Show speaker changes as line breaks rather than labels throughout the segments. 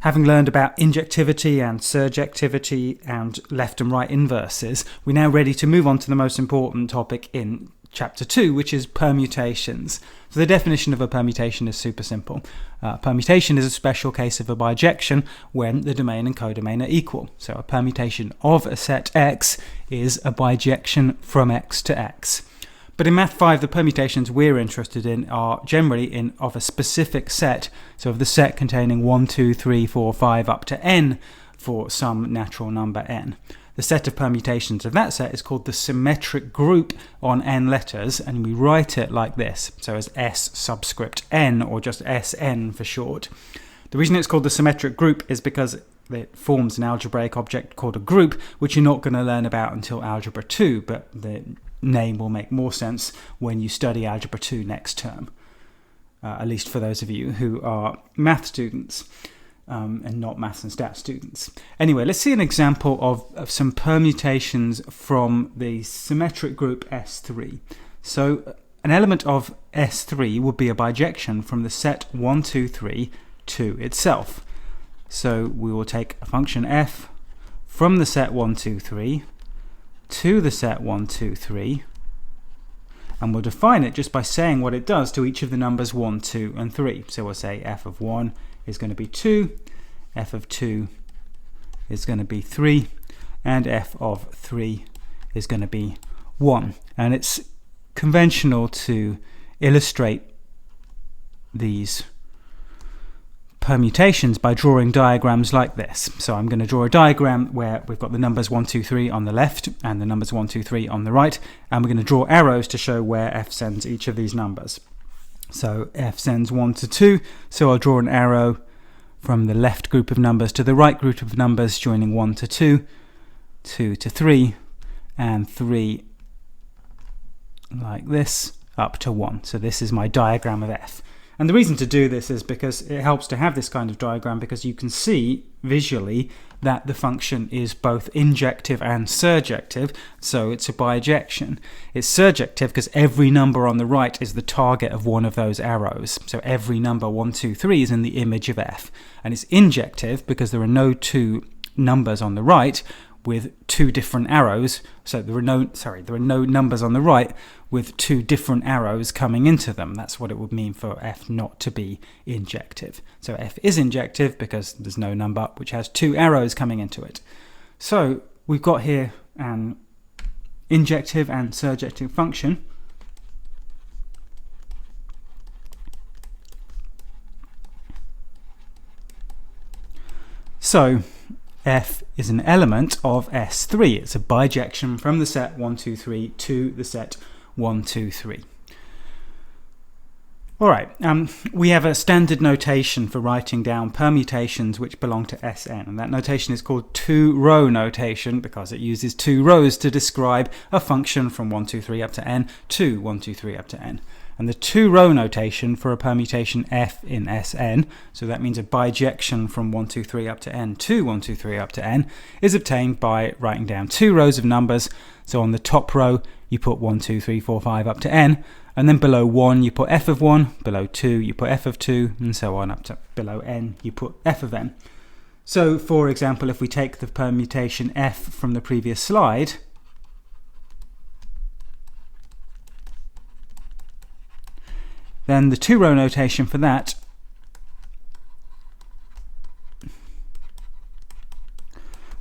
Having learned about injectivity and surjectivity and left and right inverses, we're now ready to move on to the most important topic in Chapter 2, which is permutations. So the definition of a permutation is super simple. Permutation is a special case of a bijection when the domain and codomain are equal. So a permutation of a set X is a bijection from X to X. But in Math 5, the permutations we're interested in are generally of a specific set, so of the set containing 1, 2, 3, 4, 5 up to n for some natural number n. The set of permutations of that set is called the symmetric group on n letters, and we write it like this, so as S subscript n, or just Sn for short. The reason it's called the symmetric group is because it forms an algebraic object called a group, which you're not going to learn about until Algebra 2, but the name will make more sense when you study Algebra 2 next term, at least for those of you who are math students and not maths and stats students. Anyway, let's see an example of some permutations from the symmetric group S3. So an element of S3 would be a bijection from the set 1, 2, 3 to itself. So we will take a function f from the set 1, 2, 3 to the set 1, 2, 3, and we'll define it just by saying what it does to each of the numbers 1, 2, and 3. So we'll say f of 1 is going to be 2, f of 2 is going to be 3, and f of 3 is going to be 1. And it's conventional to illustrate these permutations by drawing diagrams like this. So I'm going to draw a diagram where we've got the numbers 1, 2, 3 on the left and the numbers 1, 2, 3 on the right, and we're going to draw arrows to show where f sends each of these numbers. So f sends 1 to 2, so I'll draw an arrow from the left group of numbers to the right group of numbers, joining 1 to 2, 2 to 3, and 3 like this up to 1. So this is my diagram of f. And the reason to do this is because it helps to have this kind of diagram, because you can see visually that the function is both injective and surjective, so it's a bijection. It's surjective because every number on the right is the target of one of those arrows. So every number 1, 2, 3 is in the image of f. And it's injective because there are no two numbers on the right with two different arrows. So there are no numbers on the right with two different arrows coming into them. That's what it would mean for f not to be injective. So f is injective because there's no number which has two arrows coming into it. So we've got here an injective and surjective function. So f is an element of S3. It's a bijection from the set 1, 2, 3 to the set 1, 2, 3. Alright, we have a standard notation for writing down permutations which belong to Sn, and that notation is called two-row notation because it uses two rows to describe a function from 1, 2, 3 up to n to 1, 2, 3 up to n. And the two-row notation for a permutation f in Sn, so that means a bijection from 1, 2, 3 up to n to 1, 2, 3 up to n, is obtained by writing down two rows of numbers. So on the top row you put 1, 2, 3, 4, 5 up to n, and then below 1 you put f of 1, below 2 you put f of 2, and so on up to below n you put f of n. So for example, if we take the permutation f from the previous slide, then the two-row notation for that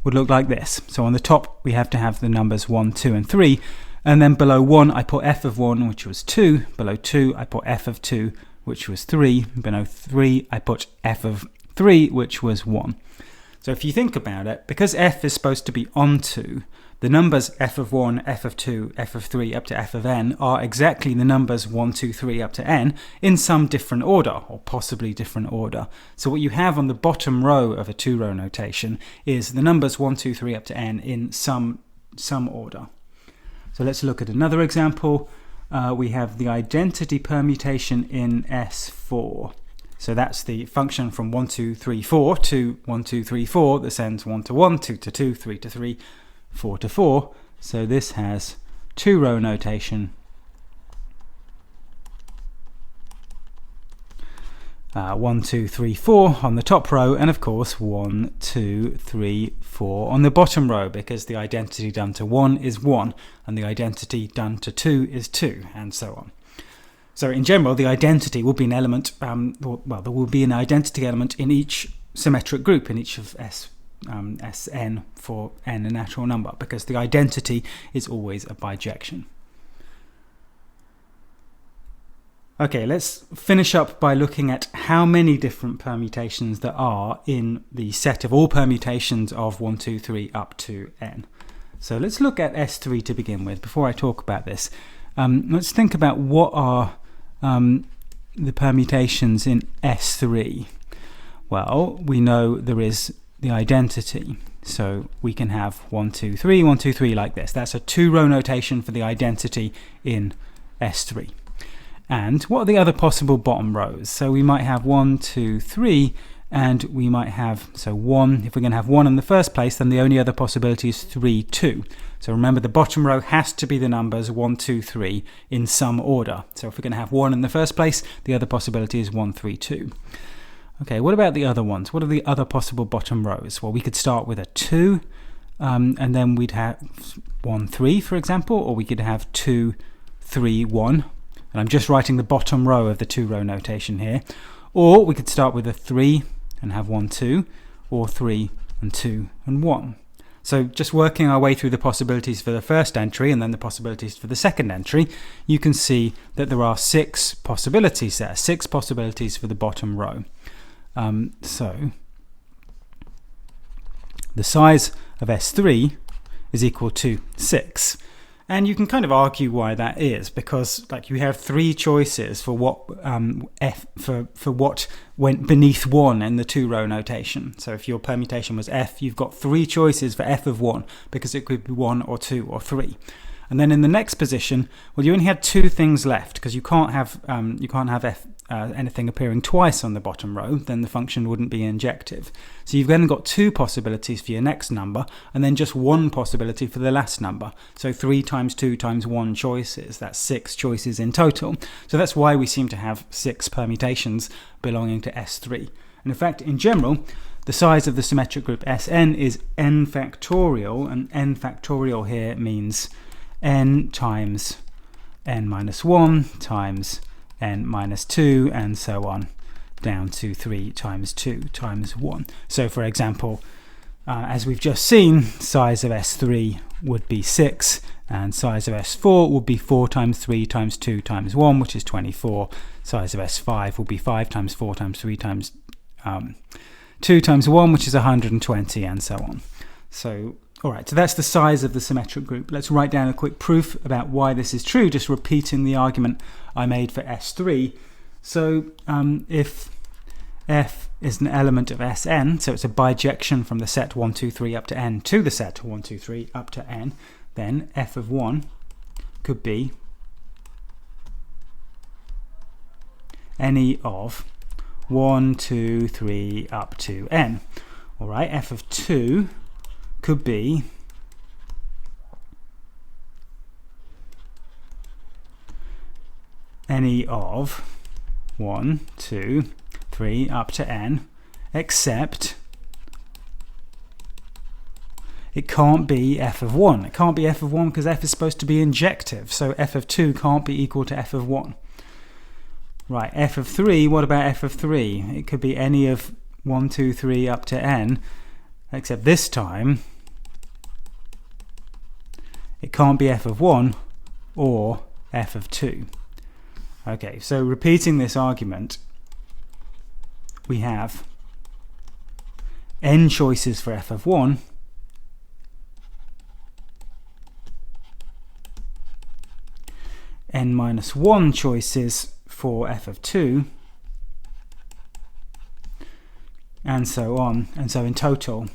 would look like this. So on the top we have to have the numbers 1, 2, and 3, and then below 1 I put f of 1, which was 2, below 2 I put f of 2, which was 3, below 3 I put f of 3, which was 1. So if you think about it, because f is supposed to be onto, the numbers f of 1, f of 2, f of 3 up to f of n are exactly the numbers 1, 2, 3 up to n in some different order, or possibly different order. So what you have on the bottom row of a two-row notation is the numbers 1, 2, 3 up to n in some order. So let's look at another example. We have the identity permutation in S4. So that's the function from 1, 2, 3, 4 to 1, 2, 3, 4 that sends 1 to 1, 2 to 2, 3 to 3, 4 to 4. So this has two-row notation. 1, 2, 3, 4 on the top row, and of course 1, 2, 3, 4 on the bottom row, because the identity done to 1 is 1 and the identity done to 2 is 2, and so on. So in general, the identity will be an element, there will be an identity element in each symmetric group, in each of Sn for n a natural number, because the identity is always a bijection. Okay, let's finish up by looking at how many different permutations there are in the set of all permutations of 1, 2, 3 up to n. So let's look at S3 to begin with. Before I talk about this, let's think about what are the permutations in S3. Well, we know there is the identity. So we can have 1, 2, 3, 1, 2, 3 like this. That's a 2-row notation for the identity in S3. And what are the other possible bottom rows? So we might have 1, 2, 3, and we might have, so 1, if we're going to have 1 in the first place, then the only other possibility is 3, 2. So remember, the bottom row has to be the numbers 1, 2, 3 in some order. So if we're going to have 1 in the first place, the other possibility is 1, 3, 2. Okay, what about the other ones? What are the other possible bottom rows? Well, we could start with a 2, and then we'd have 1, 3, for example, or we could have 2, 3, 1. And I'm just writing the bottom row of the 2-row notation here. Or we could start with a 3 and have 1, 2, or 3 and 2 and 1. So just working our way through the possibilities for the first entry and then the possibilities for the second entry, you can see that there are 6 possibilities there, 6 possibilities for the bottom row. So the size of S3 is equal to 6. And you can kind of argue why that is, because like you have 3 choices for what for what went beneath 1 in the 2-row notation. So if your permutation was f, you've got 3 choices for f of 1, because it could be 1 or 2 or 3. And then in the next position, well, you only had 2 things left, because you can't have anything appearing twice on the bottom row. Then the function wouldn't be injective. So you've then got 2 possibilities for your next number, and then just 1 possibility for the last number. So 3 times 2 times 1 choices. That's 6 choices in total. So that's why we seem to have 6 permutations belonging to S3. And in fact, in general, the size of the symmetric group Sn is n factorial, and n factorial here means n times n minus 1 times n minus 2, and so on, down to 3 times 2 times 1. So for example, as we've just seen, size of S3 would be 6, and size of S4 would be 4 times 3 times 2 times 1, which is 24. Size of S5 will be 5 times 4 times 3 times 2 times 1, which is 120, and so on. So alright, so that's the size of the symmetric group. Let's write down a quick proof about why this is true, just repeating the argument I made for S3. So if f is an element of Sn, so it's a bijection from the set 1, 2, 3 up to n to the set 1, 2, 3 up to n, then f of 1 could be any of 1, 2, 3 up to n. Alright, f of 2 could be any of 1, 2, 3 up to n, except it can't be f of 1. It can't be f of 1 because f is supposed to be injective, so f of 2 can't be equal to f of 1. Right, f of 3, what about f of 3? It could be any of 1, 2, 3 up to n, except this time it can't be f of 1 or f of 2. Okay, so repeating this argument, we have n choices for f of 1, n minus 1 choices for f of 2, and so on. And so in total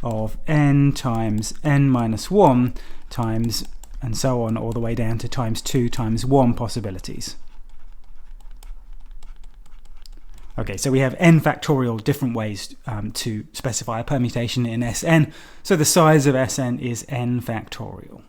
of n times n minus 1 times, and so on, all the way down to times 2 times 1 possibilities. Okay, so we have n factorial different ways to specify a permutation in Sn. So the size of Sn is n factorial.